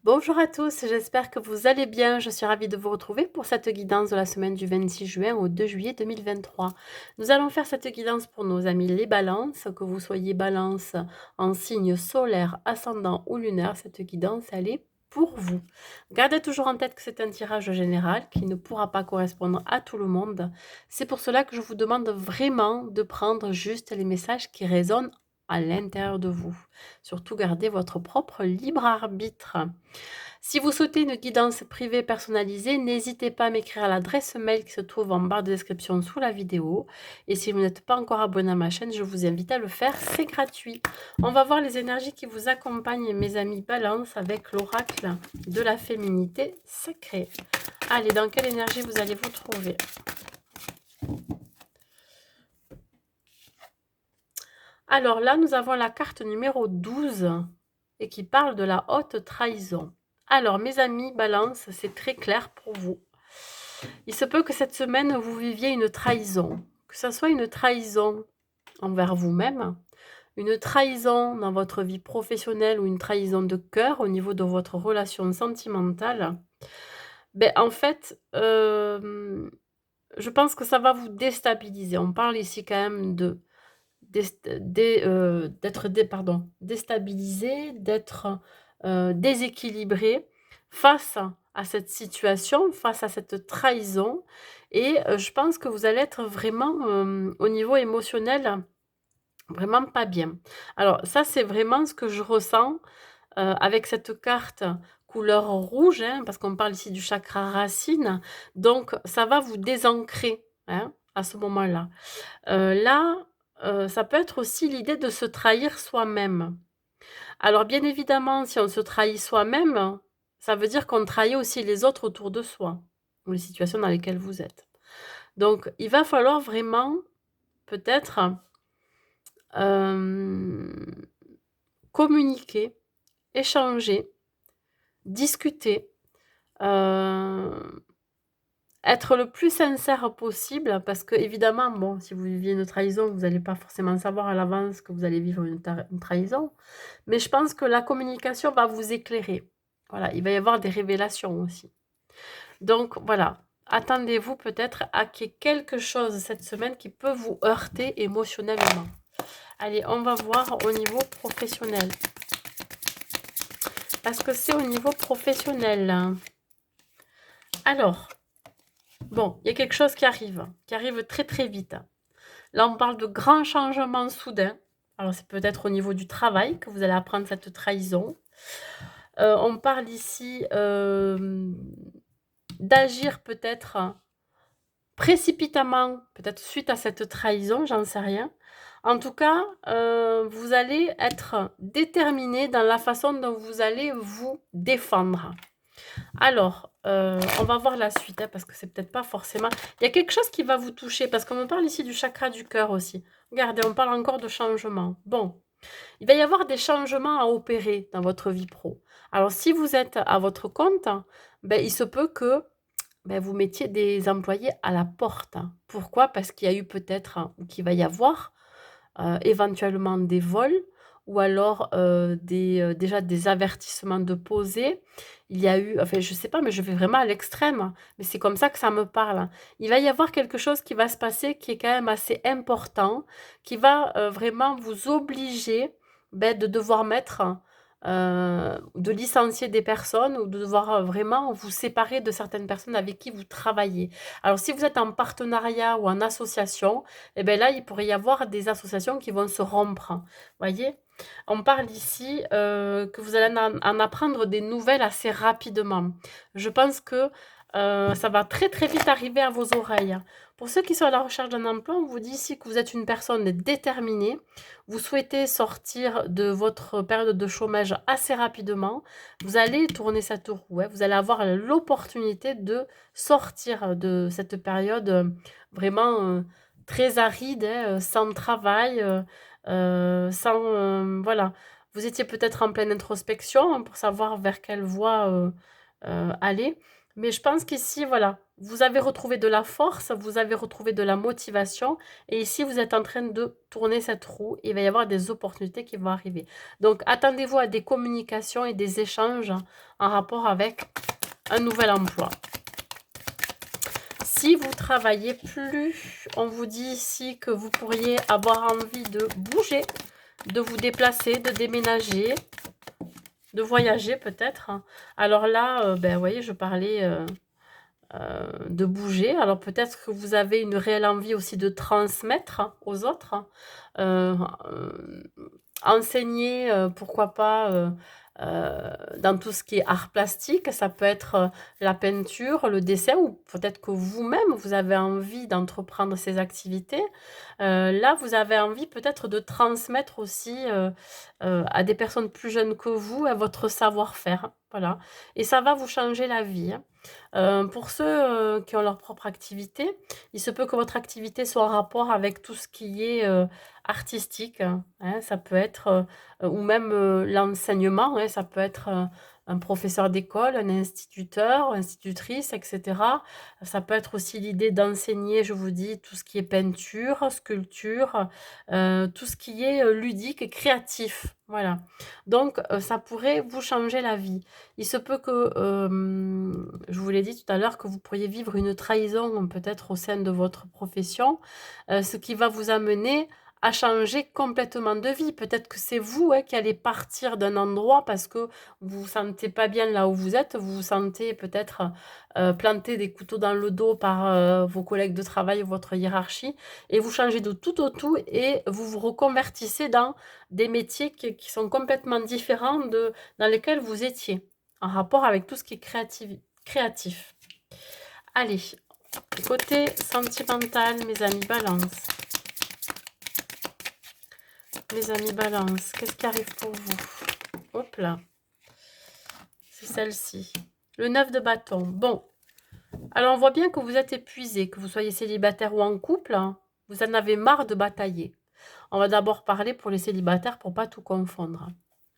Bonjour à tous, j'espère que vous allez bien. Je suis ravie de vous retrouver pour cette guidance de la semaine du 26 juin au 2 juillet 2023. Nous allons faire cette guidance pour nos amis les balances, que vous soyez balance en signe solaire, ascendant ou lunaire, cette guidance, elle est pour vous. Gardez toujours en tête que c'est un tirage général qui ne pourra pas correspondre à tout le monde. C'est pour cela que je vous demande vraiment de prendre juste les messages qui résonnent à l'intérieur de vous. Surtout, gardez votre propre libre arbitre. Si vous souhaitez une guidance privée personnalisée, n'hésitez pas à m'écrire à l'adresse mail qui se trouve en barre de description sous la vidéo. Et si vous n'êtes pas encore abonné à ma chaîne, je vous invite à le faire, c'est gratuit. On va voir les énergies qui vous accompagnent, mes amis Balance, avec l'oracle de la féminité sacrée. Allez, dans quelle énergie vous allez vous trouver? Alors là, nous avons la carte numéro 12 et qui parle de la haute trahison. Alors, mes amis Balance, c'est très clair pour vous. Il se peut que cette semaine, vous viviez une trahison. Que ce soit une trahison envers vous-même, une trahison dans votre vie professionnelle ou une trahison de cœur au niveau de votre relation sentimentale. Ben, en fait, je pense que ça va vous déstabiliser. On parle ici quand même de déstabilisé, d'être déséquilibré face à cette situation, face à cette trahison. Et je pense que vous allez être vraiment au niveau émotionnel, vraiment pas bien. Alors ça, c'est vraiment ce que je ressens avec cette carte couleur rouge, hein, parce qu'on parle ici du chakra racine. Donc ça va vous désancrer, hein, à ce moment-là. Là, ça peut être aussi l'idée de se trahir soi-même. Alors bien évidemment, si on se trahit soi-même, ça veut dire qu'on trahit aussi les autres autour de soi, ou les situations dans lesquelles vous êtes. Donc il va falloir vraiment, peut-être, hem, communiquer, échanger, discuter, heu être le plus sincère possible parce que évidemment, bon, si vous viviez une trahison, vous n'allez pas forcément savoir à l'avance que vous allez vivre une trahison. Mais je pense que la communication va vous éclairer. Voilà, il va y avoir des révélations aussi. Donc voilà, attendez-vous peut-être à qu'il y ait quelque chose cette semaine qui peut vous heurter émotionnellement. Allez, on va voir au niveau professionnel. Parce que c'est au niveau professionnel. Alors, bon, il y a quelque chose qui arrive très très vite. Là, on parle de grands changements soudains. Alors, c'est peut-être au niveau du travail que vous allez apprendre cette trahison. On parle ici d'agir peut-être précipitamment, peut-être suite à cette trahison, j'en sais rien. En tout cas, vous allez être déterminé dans la façon dont vous allez vous défendre. Alors, on va voir la suite, hein, parce que c'est peut-être pas forcément il y a quelque chose qui va vous toucher, parce qu'on me parle ici du chakra du cœur aussi. Regardez, on parle encore de changement. Bon, il va y avoir des changements à opérer dans votre vie pro. Alors si vous êtes à votre compte, ben, il se peut que, ben, vous mettiez des employés à la porte. Pourquoi? Parce qu'il y a eu peut-être, ou qu'il va y avoir éventuellement des vols ou alors, déjà des avertissements de poser. Il y a eu enfin je sais pas, mais je vais vraiment à l'extrême, mais c'est comme ça que ça me parle. Il va y avoir quelque chose qui va se passer qui est quand même assez important, qui va, vraiment vous obliger, de devoir mettre, de licencier des personnes ou de devoir, vraiment vous séparer de certaines personnes avec qui vous travaillez. Alors si vous êtes en partenariat ou en association, et beh, là, il pourrait y avoir des associations qui vont se rompre, voyez? On parle ici, que vous allez en apprendre des nouvelles assez rapidement. Je pense que, ça va très, très vite arriver à vos oreilles. Pour ceux qui sont à la recherche d'un emploi, on vous dit ici que vous êtes une personne déterminée. Vous souhaitez sortir de votre période de chômage assez rapidement. Vous allez tourner cette roue, hein. Vous allez avoir l'opportunité de sortir de cette période, vraiment, très aride, hein, sans travail, sans, voilà. Vous étiez peut-être en pleine introspection, hein, pour savoir vers quelle voie, aller. Mais je pense qu'ici, voilà, vous avez retrouvé de la force, vous avez retrouvé de la motivation et ici, vous êtes en train de tourner cette roue. Il va y avoir des opportunités qui vont arriver. Donc, attendez-vous à des communications et des échanges en rapport avec un nouvel emploi. Si vous travaillez plus, on vous dit ici que vous pourriez avoir envie de bouger, de vous déplacer, de déménager, de voyager peut-être. Alors là, ben, vous voyez, je parlais de bouger. Alors peut-être que vous avez une réelle envie aussi de transmettre aux autres. Euh, euh, Enseigner, pourquoi pas, dans tout ce qui est art plastique. Ça peut être la peinture, le dessin, ou peut-être que vous-même, vous avez envie d'entreprendre ces activités. Là, vous avez envie peut-être de transmettre aussi à des personnes plus jeunes que vous votre savoir-faire. Voilà. Et ça va vous changer la vie. Hein. Pour ceux qui ont leur propre activité, il se peut que votre activité soit en rapport avec tout ce qui est artistique. Hein. Ça peut être, ou même l'enseignement, hein, ça peut être un professeur d'école, un instituteur, institutrice, etc. Ça peut être aussi l'idée d'enseigner, je vous dis, tout ce qui est peinture, sculpture, tout ce qui est ludique et créatif. Voilà. Donc, ça pourrait vous changer la vie. Il se peut que, je vous l'ai dit tout à l'heure, que vous pourriez vivre une trahison peut-être au sein de votre profession, ce qui va vous amener à changer complètement de vie. Peut-être que c'est vous qui allez partir d'un endroit parce que vous vous sentez pas bien là où vous êtes, vous vous sentez peut-être planter des couteaux dans le dos par vos collègues de travail ou votre hiérarchie, et vous changez de tout au tout et vous vous reconvertissez dans des métiers qui sont complètement différents dans lesquels vous étiez en rapport avec tout ce qui est créatif. Allez, côté sentimental, mes amis balance. Mes amis balance, qu'est-ce qui arrive pour vous? Hop là. C'est celle-ci. Le 9 de bâton. Bon. Alors, on voit bien que vous êtes épuisé, que vous soyez célibataire ou en couple. Hein, vous en avez marre de batailler. On va d'abord parler pour les célibataires pour pas tout confondre.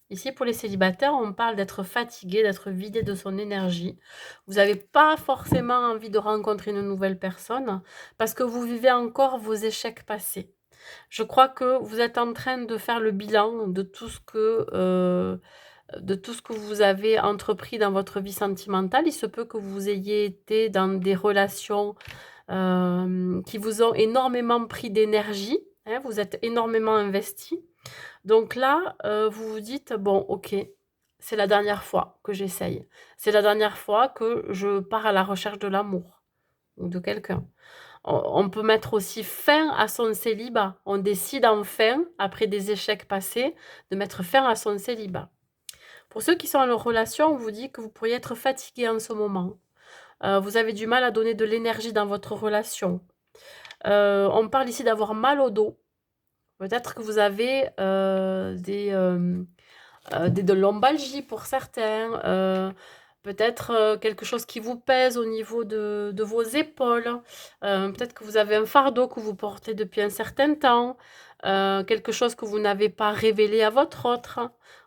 Ici, pour les célibataires, on parle d'être fatigué, d'être vidé de son énergie. Vous n'avez pas forcément envie de rencontrer une nouvelle personne parce que vous vivez encore vos échecs passés. Je crois que vous êtes en train de faire le bilan de tout ce que vous avez entrepris dans votre vie sentimentale. Il se peut que vous ayez été dans des relations qui vous ont énormément pris d'énergie. Hein, vous êtes énormément investi. Donc là, vous vous dites, bon, ok, c'est la dernière fois que j'essaye. C'est la dernière fois que je pars à la recherche de l'amour ou de quelqu'un. On peut mettre aussi fin à son célibat. On décide enfin, après des échecs passés, de mettre fin à son célibat. Pour ceux qui sont en relation, on vous dit que vous pourriez être fatigué en ce moment. Vous avez du mal à donner de l'énergie dans votre relation. On parle ici d'avoir mal au dos. Peut-être que vous avez de lombalgie pour certains, peut-être quelque chose qui vous pèse au niveau de vos épaules, peut-être que vous avez un fardeau que vous portez depuis un certain temps, quelque chose que vous n'avez pas révélé à votre autre.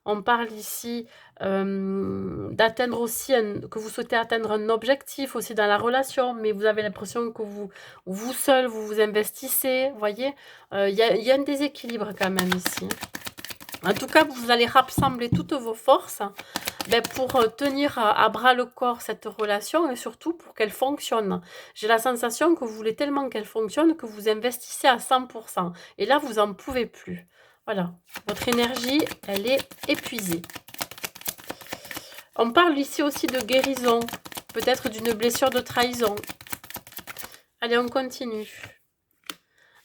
On parle ici d'atteindre aussi, que vous souhaitez atteindre un objectif aussi dans la relation, mais vous avez l'impression que vous seul, vous vous investissez, vous voyez, il y a un déséquilibre quand même ici. En tout cas, vous allez rassembler toutes vos forces pour tenir à bras le corps cette relation et surtout pour qu'elle fonctionne. J'ai la sensation que vous voulez tellement qu'elle fonctionne que vous investissez à 100%. Et là, vous n'en pouvez plus. Voilà, votre énergie, elle est épuisée. On parle ici aussi de guérison, peut-être d'une blessure de trahison. Allez, on continue.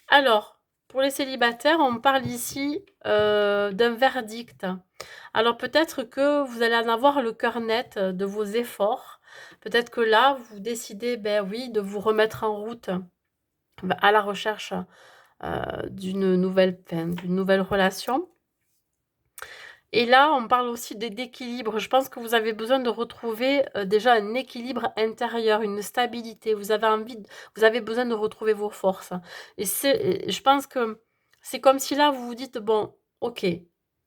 Alors, pour les célibataires, on parle ici d'un verdict. Alors peut-être que vous allez en avoir le cœur net de vos efforts. Peut-être que là, vous décidez, ben oui, de vous remettre en route à la recherche d'une nouvelle relation. Et là, on parle aussi d'équilibre. Je pense que vous avez besoin de retrouver déjà un équilibre intérieur, une stabilité. Vous avez besoin de retrouver vos forces. Et je pense que c'est comme si là, vous vous dites, bon, ok,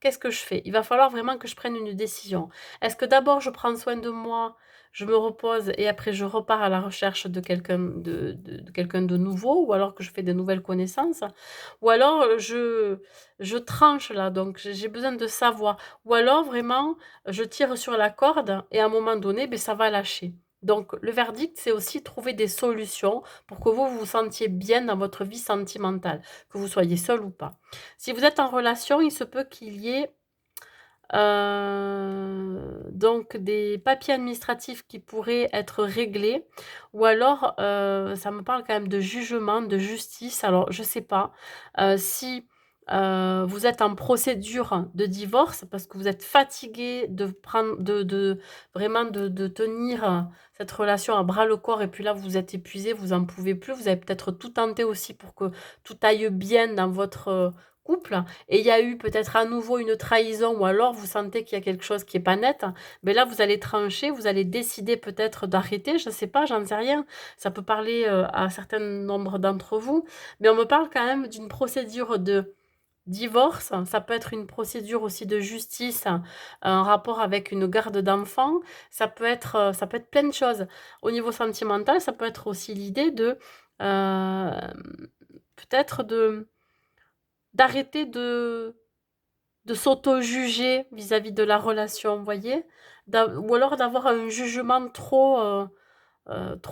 qu'est-ce que je fais? Il va falloir vraiment que je prenne une décision. Est-ce que d'abord je prends soin de moi, je me repose et après je repars à la recherche de quelqu'un de quelqu'un de nouveau ou alors que je fais de nouvelles connaissances? Ou alors, je tranche là, donc j'ai besoin de savoir. Ou alors vraiment, je tire sur la corde et à un moment donné, beh, ça va lâcher. Donc le verdict, c'est aussi trouver des solutions pour que vous vous sentiez bien dans votre vie sentimentale, que vous soyez seul ou pas. Si vous êtes en relation, il se peut qu'il y ait donc des papiers administratifs qui pourraient être réglés ou alors, ça me parle quand même de jugement, de justice. Alors je sais pas, si, vous êtes en procédure de divorce parce que vous êtes fatigué de prendre de vraiment de tenir, cette relation à bras le corps et puis là vous êtes épuisé, vous en pouvez plus. Vous avez peut-être tout tenté aussi pour que tout aille bien dans votre, couple et il y a eu peut-être à nouveau une trahison ou alors vous sentez qu'il y a quelque chose qui est pas net, mais là vous allez trancher, vous allez décider peut-être d'arrêter, je sais pas, j'en sais rien. Ça peut parler, à un certain nombre d'entre vous, mais on me parle quand même d'une procédure de divorce. Ça peut être une procédure aussi de justice, un rapport avec une garde d'enfants. Ça peut être plein de choses. Au niveau sentimental, ça peut être aussi l'idée de, peut-être d'arrêter de s'auto-juger vis-à-vis de la relation, vous voyez? Ou alors d'avoir un jugement trop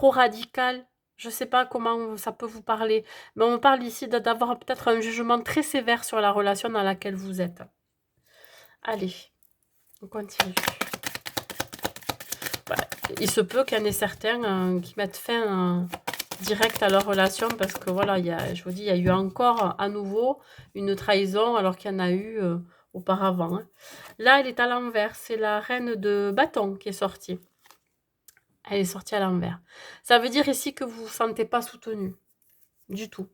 radical. Je ne sais pas comment ça peut vous parler, mais on me parle ici d'avoir peut-être un jugement très sévère sur la relation dans laquelle vous êtes. Allez, on continue. Voilà. Il se peut qu'il y en ait certains qui mettent fin direct à leur relation parce que voilà, je vous dis, il y a eu encore à nouveau une trahison alors qu'il y en a eu auparavant. Hein. Là, elle est à l'envers. C'est la reine de bâton qui est sortie. Elle est sortie à l'envers. Ça veut dire ici que vous ne vous sentez pas soutenu. Du tout.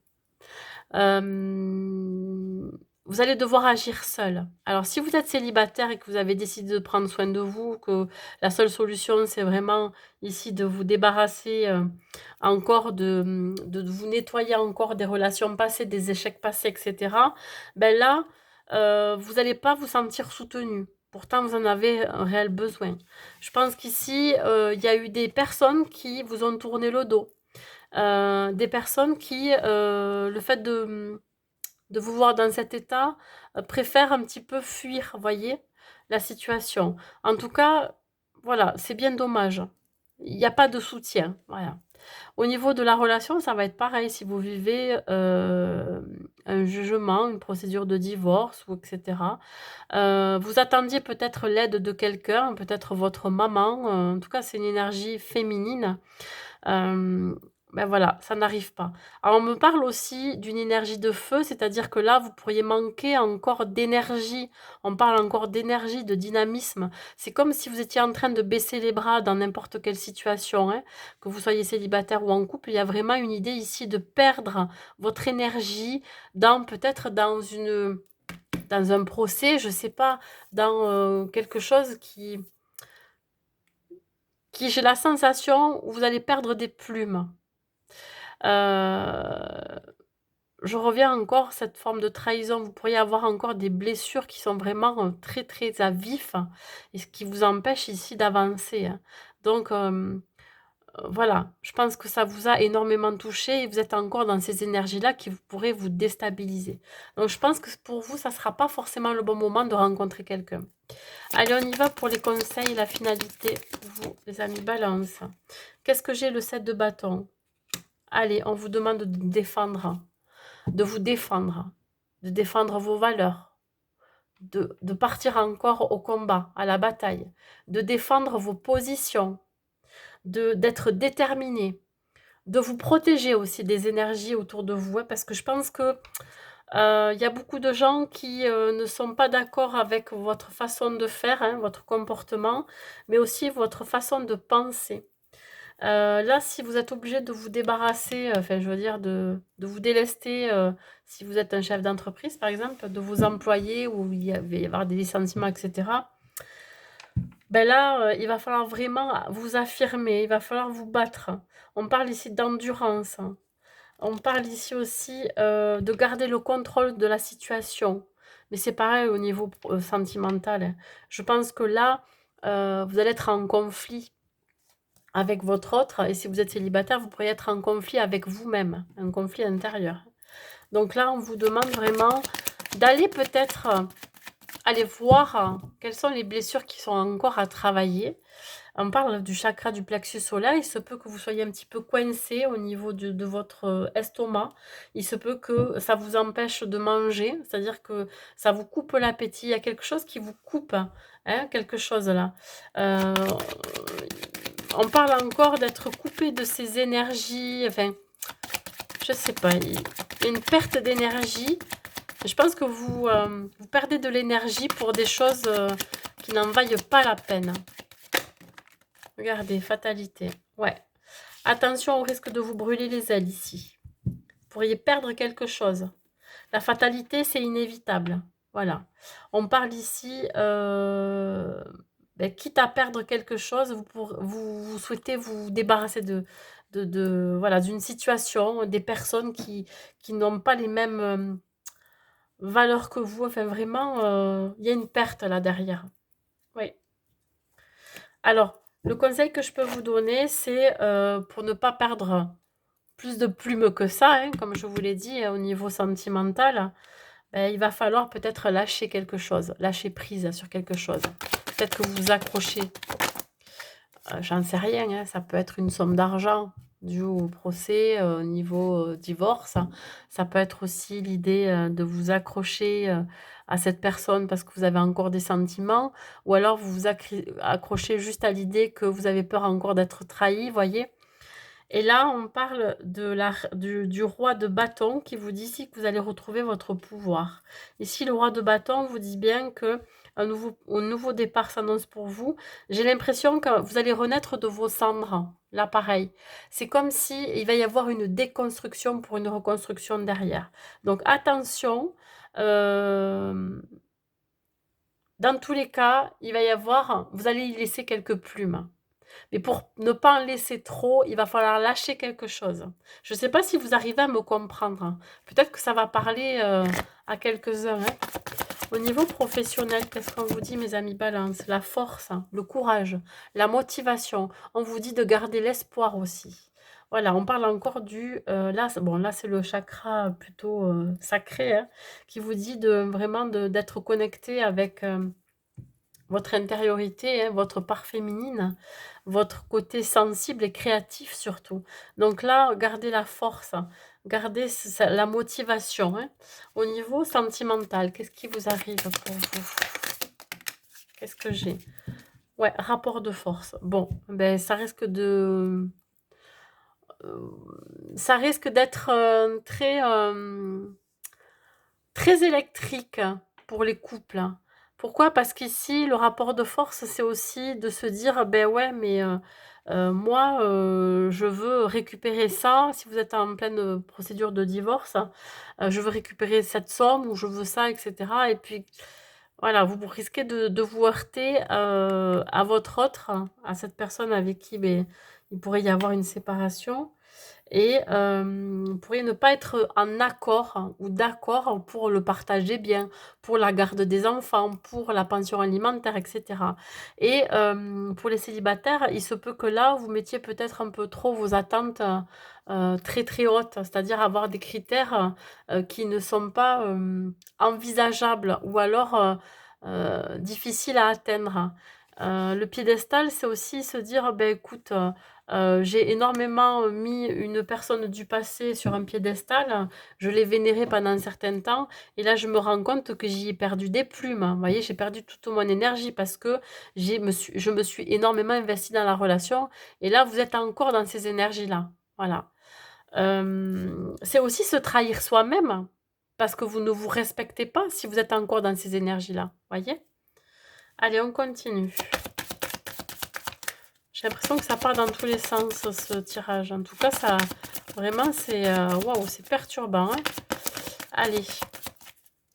Vous allez devoir agir seul. Alors, si vous êtes célibataire et que vous avez décidé de prendre soin de vous, que la seule solution, c'est vraiment ici de vous débarrasser encore, de vous nettoyer encore des relations passées, des échecs passés, etc., ben là, vous n'allez pas vous sentir soutenu. Pourtant, vous en avez un réel besoin. Je pense qu'ici, il y a eu des personnes qui vous ont tourné le dos. Des personnes qui, le fait de vous voir dans cet état, préfèrent un petit peu fuir, voyez, la situation. En tout cas, voilà, c'est bien dommage. Il y a pas de soutien, voilà. Au niveau de la relation, ça va être pareil si vous vivez, un jugement, une procédure de divorce ou et cetera. Vous attendiez peut-être l'aide de quelqu'un, peut-être votre maman, en tout cas, c'est une énergie féminine. Hem, ben voilà, ça n'arrive pas. Alors on me parle aussi d'une énergie de feu, c'est-à-dire que là, vous pourriez manquer encore d'énergie. On parle encore d'énergie, de dynamisme. C'est comme si vous étiez en train de baisser les bras dans n'importe quelle situation, hein, que vous soyez célibataire ou en couple. Il y a vraiment une idée ici de perdre votre énergie dans peut-être dans un procès, je sais pas, dans, quelque chose qui j'ai la sensation où vous allez perdre des plumes. Heu, je reviens encore cette forme de trahison. Vous pourriez avoir encore des blessures qui sont vraiment, très, très à vif et ce qui vous empêche ici d'avancer, hein. Donc, voilà, je pense que ça vous a énormément touché et vous êtes encore dans ces énergies-là qui pourraient vous déstabiliser. Donc je pense que pour vous, ça ne sera pas forcément le bon moment de rencontrer quelqu'un. Allez, on y va pour les conseils et la finalité pour vous, les amis Balance. Qu'est-ce que j'ai? Le 7 de bâton. Allez, on vous demande de vous défendre, de défendre vos valeurs, de partir encore au combat, à la bataille, de défendre vos positions, d'être déterminé, de vous protéger aussi des énergies autour de vous, hein, parce que je pense que il y a beaucoup de gens qui ne sont pas d'accord avec votre façon de faire, hein, votre comportement, mais aussi votre façon de penser. Là, si vous êtes obligé de vous débarrasser, enfin, je veux dire de vous délester, si vous êtes un chef d'entreprise, par exemple, de vos employés où va y avoir des licenciements et cetera, ben là, il va falloir vraiment vous affirmer, il va falloir vous battre. On parle ici d'endurance. On parle ici aussi, de garder le contrôle de la situation, Mais c'est pareil au niveau sentimental, hein. Je pense que là, vous allez être en conflit avec votre autre et si vous êtes célibataire, vous pourriez être en conflit avec vous-même, un conflit intérieur. Donc là, on vous demande vraiment d'aller peut-être aller voir quelles sont les blessures qui sont encore à travailler. On parle du chakra du plexus solaire. Il se peut que vous soyez un petit peu coincé au niveau de votre estomac. Il se peut que ça vous empêche de manger, c'est-à-dire que ça vous coupe l'appétit. Il y a quelque chose qui vous coupe, hein, quelque chose là. Euh, on parle encore d'être coupé de ses énergies. Enfin, je sais pas. Il y a une perte d'énergie. Je pense que vous perdez de l'énergie pour des choses qui n'en vaillent pas la peine. Regardez, fatalité. Ouais. Attention au risque de vous brûler les ailes ici. Vous pourriez perdre quelque chose. La fatalité, c'est inévitable. Voilà. On parle ici, quitte à perdre quelque chose, vous souhaitez vous débarrasser voilà, d'une situation, des personnes qui n'ont pas les mêmes valeurs que vous. Enfin, vraiment, il y a une perte là derrière. Oui. Alors, le conseil que je peux vous donner, c'est pour ne pas perdre plus de plumes que ça, hein, comme je vous l'ai dit, au niveau sentimental, ben, il va falloir peut-être lâcher quelque chose, lâcher prise sur quelque chose. Peut-être que vous vous accrochez, j'en sais rien, hein, ça peut être une somme d'argent due au procès, au niveau divorce. Ça peut être aussi l'idée de vous accrocher à cette personne parce que vous avez encore des sentiments, ou alors vous vous accrochez juste à l'idée que vous avez peur encore d'être trahi, voyez. Et là, on parle du roi de bâton qui vous dit ici que vous allez retrouver votre pouvoir. Ici, le roi de bâton vous dit bien que un nouveau départ s'annonce pour vous. J'ai l'impression que vous allez renaître de vos cendres. Là, pareil. C'est comme si il va y avoir une déconstruction pour une reconstruction derrière. Donc, attention. euh, dans tous les cas, il va y avoir, vous allez y laisser quelques plumes. Mais pour ne pas en laisser trop, il va falloir lâcher quelque chose. Je ne sais pas si vous arrivez à me comprendre, hein. Peut-être que ça va parler à quelques-uns, hein. Au niveau professionnel, qu'est-ce qu'on vous dit, mes amis Balance? La force, hein, le courage, la motivation. On vous dit de garder l'espoir aussi. Voilà, on parle encore là, bon, là, c'est le chakra plutôt sacré, hein, qui vous dit d'être connecté avec votre intériorité, hein, votre part féminine, votre côté sensible et créatif surtout. Donc là, gardez la force, gardez la motivation, hein. Au niveau sentimental, qu'est-ce qui vous arrive pour vous? Qu'est-ce que j'ai? Ouais, rapport de force. Bon, ben ça risque d'être très électrique pour les couples. Pourquoi? Parce qu'ici, le rapport de force, c'est aussi de se dire, ben ouais, mais moi, je veux récupérer ça. Si vous êtes en pleine procédure de divorce, je veux récupérer cette somme ou je veux ça, etc. Et puis, voilà, vous risquez de vous heurter à votre autre, à cette personne avec qui ben, il pourrait y avoir une séparation. Et vous pourriez ne pas être en accord ou d'accord pour le partager bien, pour la garde des enfants, pour la pension alimentaire, etc. Et pour les célibataires, il se peut que là, vous mettiez peut-être un peu trop vos attentes très très hautes, c'est-à-dire avoir des critères qui ne sont pas envisageables ou alors difficiles à atteindre. Le piédestal, c'est aussi se dire, ben écoute, j'ai énormément mis une personne du passé sur un piédestal, je l'ai vénérée pendant un certain temps, et là je me rends compte que j'y ai perdu des plumes. Vous voyez, j'ai perdu toute mon énergie parce que je me suis énormément investie dans la relation, et là vous êtes encore dans ces énergies-là. Voilà. C'est aussi se trahir soi-même, parce que vous ne vous respectez pas si vous êtes encore dans ces énergies-là. Voyez? Allez, on continue. J'ai l'impression que ça part dans tous les sens, ce tirage. En tout cas, ça, vraiment, c'est waouh, c'est perturbant, hein. Allez,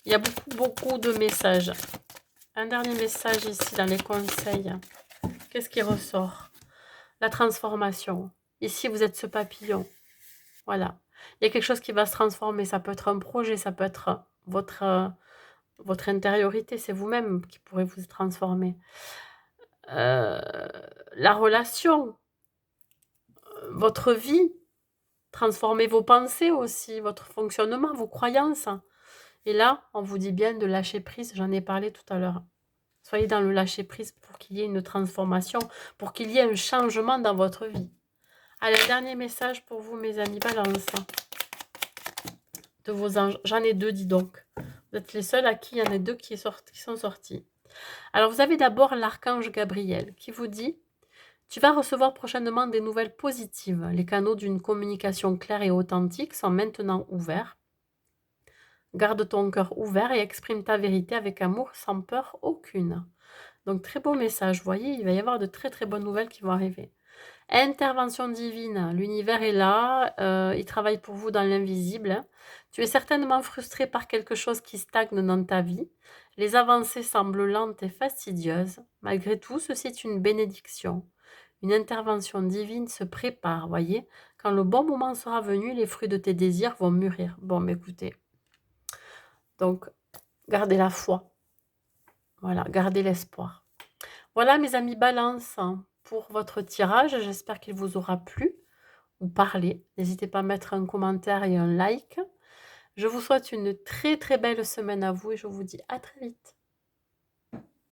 il y a beaucoup de messages. Un dernier message ici dans les conseils. Qu'est-ce qui ressort? La transformation. Ici, vous êtes ce papillon. Voilà. Il y a quelque chose qui va se transformer. Ça peut être un projet, ça peut être votre intériorité, c'est vous-même qui pourrez vous transformer. La relation, votre vie, transformer vos pensées aussi, votre fonctionnement, vos croyances. Et là, on vous dit bien de lâcher prise, j'en ai parlé tout à l'heure. Soyez dans le lâcher prise pour qu'il y ait une transformation, pour qu'il y ait un changement dans votre vie. Allez, un dernier message pour vous, mes amis Balance. De vos anges. J'en ai 2, dis donc. Vous êtes les seuls à qui il y en a 2 qui sont sortis. Alors, vous avez d'abord l'archange Gabriel qui vous dit: tu vas recevoir prochainement des nouvelles positives. Les canaux d'une communication claire et authentique sont maintenant ouverts. Garde ton cœur ouvert et exprime ta vérité avec amour sans peur aucune. Donc, très beau message. Vous voyez, il va y avoir de très très bonnes nouvelles qui vont arriver. Intervention divine, l'univers est là, il travaille pour vous dans l'invisible. Tu es certainement frustré par quelque chose qui stagne dans ta vie. Les avancées semblent lentes et fastidieuses. Malgré tout, ceci est une bénédiction. Une intervention divine se prépare, voyez. Quand le bon moment sera venu, les fruits de tes désirs vont mûrir. Bon, mais écoutez, donc, gardez la foi. Voilà, gardez l'espoir. Voilà, mes amis Balance, pour votre tirage. J'espère qu'il vous aura plu ou parlé. N'hésitez pas à mettre un commentaire et un like. Je vous souhaite une très très belle semaine à vous et je vous dis à très vite.